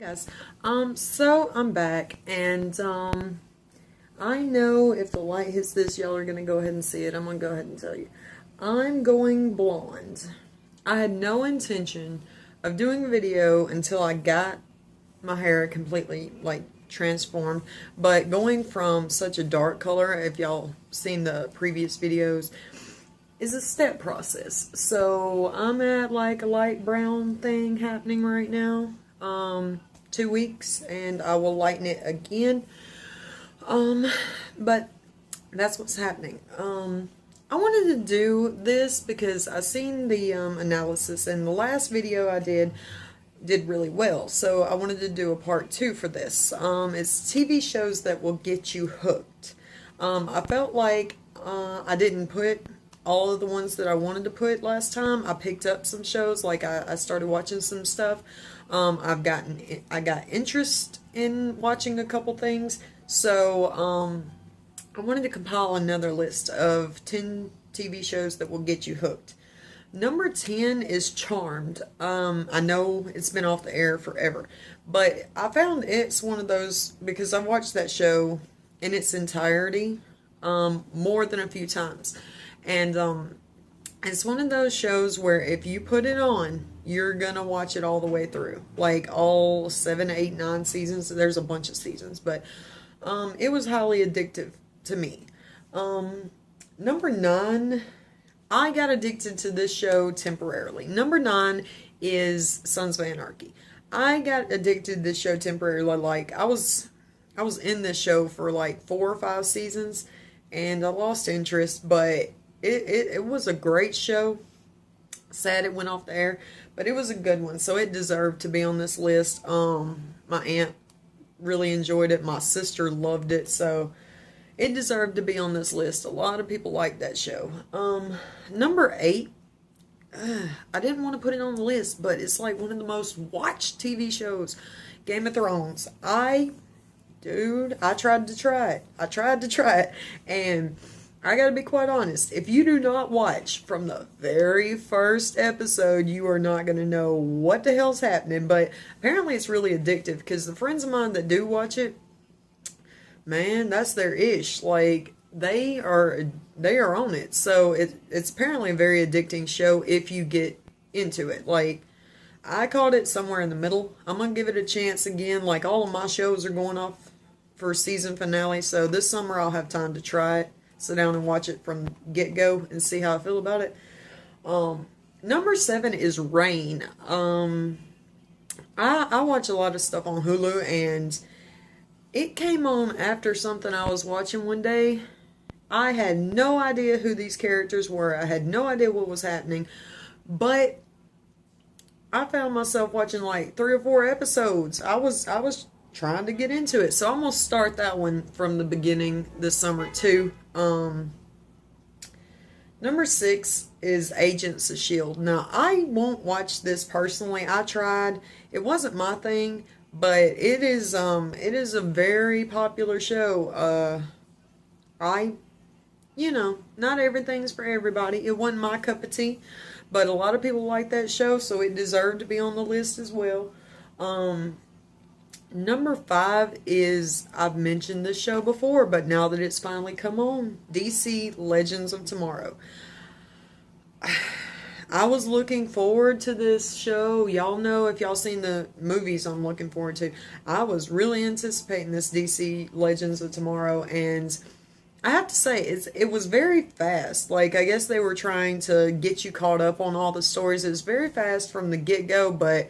Guys, so I'm back, and I know if the light hits this, y'all are gonna go ahead and see it. I'm gonna go ahead and tell you, I'm going blonde. I had no intention of doing a video until I got my hair completely like transformed, but going from such a dark color, if y'all seen the previous videos, is a step process. So I'm at like a light brown thing happening right now. 2 weeks and I will lighten it again. But that's what's happening. I wanted to do this because I seen the analysis, and the last video I did really well. So I wanted to do a part 2 for this. It's TV shows that will get you hooked. I felt like I didn't put all of the ones that I wanted to put last time. I picked up some shows, like I started watching some stuff. I got interest in watching a couple things, so I wanted to compile another list of 10 TV shows that will get you hooked. Number 10 is Charmed. I know it's been off the air forever, but I found it's one of those, because I've watched that show in its entirety more than a few times. And it's one of those shows where if you put it on, you're gonna watch it all the way through. Like all 7, 8, 9 seasons. There's a bunch of seasons, but it was highly addictive to me. Number 9, I got addicted to this show temporarily. Number 9 is Sons of Anarchy. I got addicted to this show temporarily. Like I was in this show for like 4 or 5 seasons, and I lost interest, but it was a great show. Sad it went off the air, but it was a good one, so it deserved to be on this list. My aunt really enjoyed it. My sister loved it, so it deserved to be on this list. A lot of people like that show. Number 8, I didn't want to put it on the list, but it's like one of the most watched TV shows, Game of Thrones. I tried to try it, and I gotta be quite honest, if you do not watch from the very first episode, you are not gonna know what the hell's happening. But apparently it's really addictive, because the friends of mine that do watch it, man, that's their ish. Like, they are on it. So it's apparently a very addicting show if you get into it. Like, I caught it somewhere in the middle. I'm gonna give it a chance again. Like, all of my shows are going off for season finale, so this summer I'll have time to try it. Sit down and watch it from get-go and see how I feel about it. Number 7 is Rain. I watch a lot of stuff on Hulu, and it came on after something I was watching one day. I had no idea who these characters were. I had no idea what was happening, but I found myself watching like 3 or 4 episodes. I was trying to get into it, so I'm gonna start that one from the beginning this summer too. Number 6 is Agents of S.H.I.E.L.D. Now, I won't watch this personally. I tried. It wasn't my thing, but it is a very popular show. Not everything's for everybody. It wasn't my cup of tea, but a lot of people like that show, so it deserved to be on the list as well. Number 5 is, I've mentioned this show before, but now that it's finally come on, DC Legends of Tomorrow. I was looking forward to this show. Y'all know, if y'all seen the movies I'm looking forward to. I was really anticipating this DC Legends of Tomorrow, and I have to say, it was very fast. Like, I guess they were trying to get you caught up on all the stories. It was very fast from the get-go, but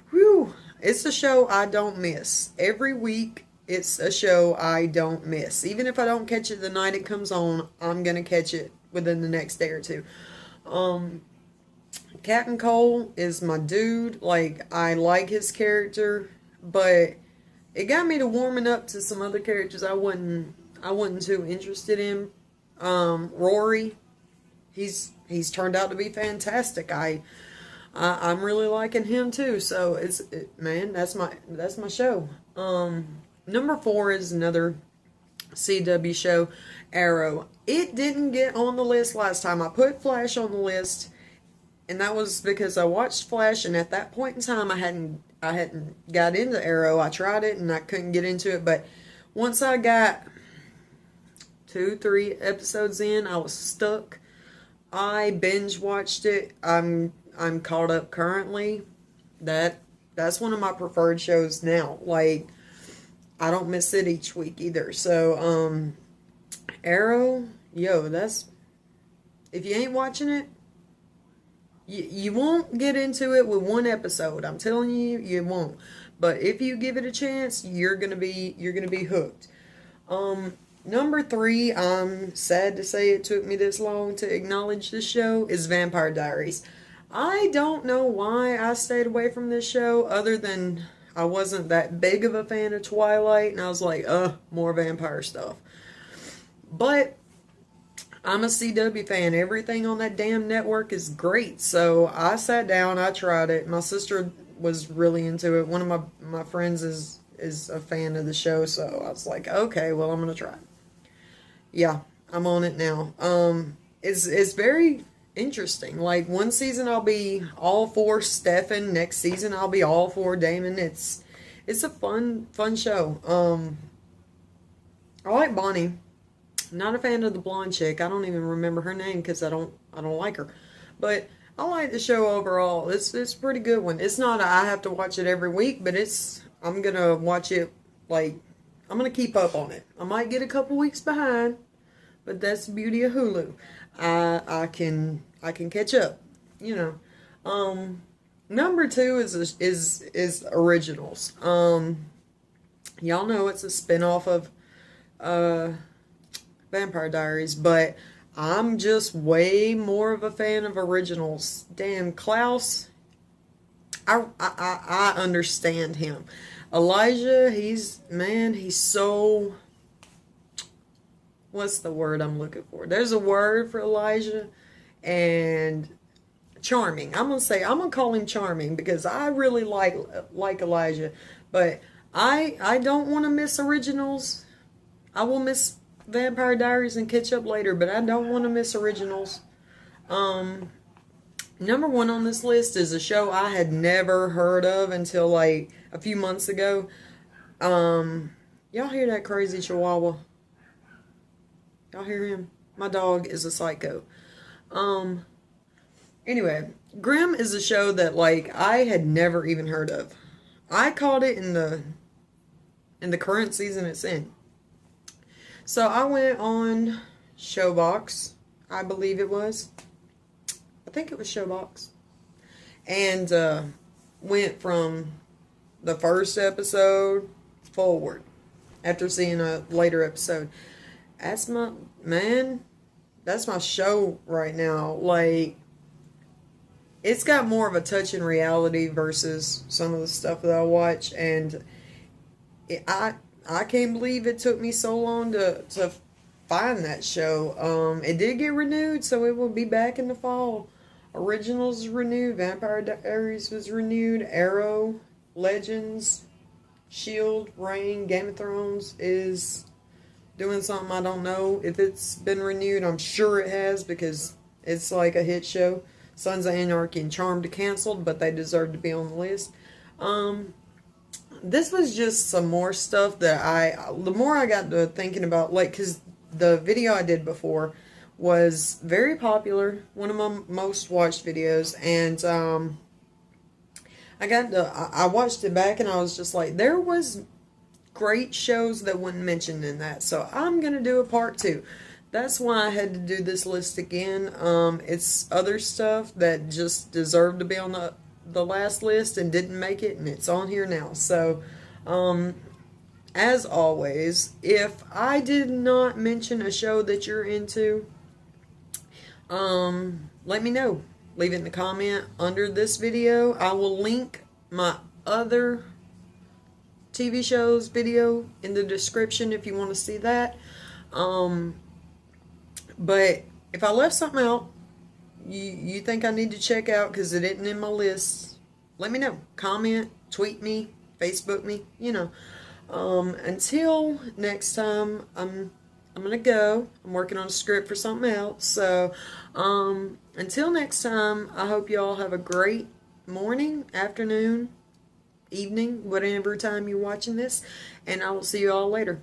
whew, it's a show I don't miss. Every week, it's a show I don't miss. Even if I don't catch it the night it comes on, I'm going to catch it within the next day or two. Captain Cole is my dude. Like, I like his character, but it got me to warming up to some other characters I wasn't too interested in. Rory, he's turned out to be fantastic. I'm really liking him too. So man, that's my show. Number 4 is another CW show, Arrow. It didn't get on the list last time. I put Flash on the list, and that was because I watched Flash, and at that point in time, I I hadn't got into Arrow. I tried it and I couldn't get into it, but once I got 2-3 episodes in, I was stuck. I binge watched it. I'm caught up currently. That's one of my preferred shows now. Like, I don't miss it each week either. So Arrow, yo, that's, if you ain't watching it, you won't get into it with one episode. I'm telling you, you won't. But if you give it a chance, you're gonna be hooked. Number 3, I'm sad to say it took me this long to acknowledge this show, is Vampire Diaries. I don't know why I stayed away from this show, other than I wasn't that big of a fan of Twilight, and I was like, more vampire stuff. But I'm a CW fan. Everything on that damn network is great. So I sat down, I tried it. My sister was really into it. One of my friends is a fan of the show, so I was like, okay, well, I'm gonna try it. Yeah, I'm on it now. It's very interesting. Like, one season I'll be all for Stefan, next season I'll be all for Damon. It's a fun show. I like Bonnie. Not a fan of the blonde chick. I don't even remember her name because I don't like her. But I like the show overall. It's a pretty good one. It's not I have to watch it every week, but I'm gonna watch it, like, I'm gonna keep up on it. I might get a couple weeks behind, but that's the beauty of Hulu. I can catch up, you know. Number 2 is originals. Y'all know it's a spinoff of Vampire Diaries, but I'm just way more of a fan of originals. Damn, Klaus, I understand him. Elijah, he's so, what's the word I'm looking for? There's a word for Elijah, and charming. I'm gonna call him charming, because I really like Elijah, but I don't want to miss originals. I will miss Vampire Diaries and catch up later, but I don't want to miss originals. Number 1 on this list is a show I had never heard of until like a few months ago. Y'all hear that crazy chihuahua? Y'all hear him? My dog is a psycho. Anyway, Grimm is a show that, like, I had never even heard of. I caught it in the current season it's in. So I went on Showbox, I believe it was. I think it was Showbox. And went from the first episode forward after seeing a later episode. That's my show right now. Like, it's got more of a touch in reality versus some of the stuff that I watch, and I can't believe it took me so long to find that show. It did get renewed, so it will be back in the fall. Originals renewed. Vampire Diaries was renewed. Arrow, Legends, Shield, Reign, Game of Thrones is doing something. I don't know if it's been renewed. I'm sure it has, because it's like a hit show. Sons of Anarchy and Charmed canceled, but they deserve to be on the list. This was just some more stuff that the more I got to thinking about, like, because the video I did before was very popular, one of my most watched videos, and I watched it back, and I was just like, there was great shows that weren't mentioned in that, so I'm gonna do a part 2. That's why I had to do this list again. It's other stuff that just deserved to be on the last list and didn't make it, and it's on here now. So, as always, if I did not mention a show that you're into, let me know. Leave it in the comment under this video. I will link my other TV shows video in the description if you want to see that. But if I left something out you think I need to check out because it isn't in my list, let me know. Comment, tweet me, Facebook me, you know. Until next time, I'm gonna go. I'm working on a script for something else. So until next time, I hope you all have a great morning, afternoon, evening, whatever time you're watching this, and I will see you all later.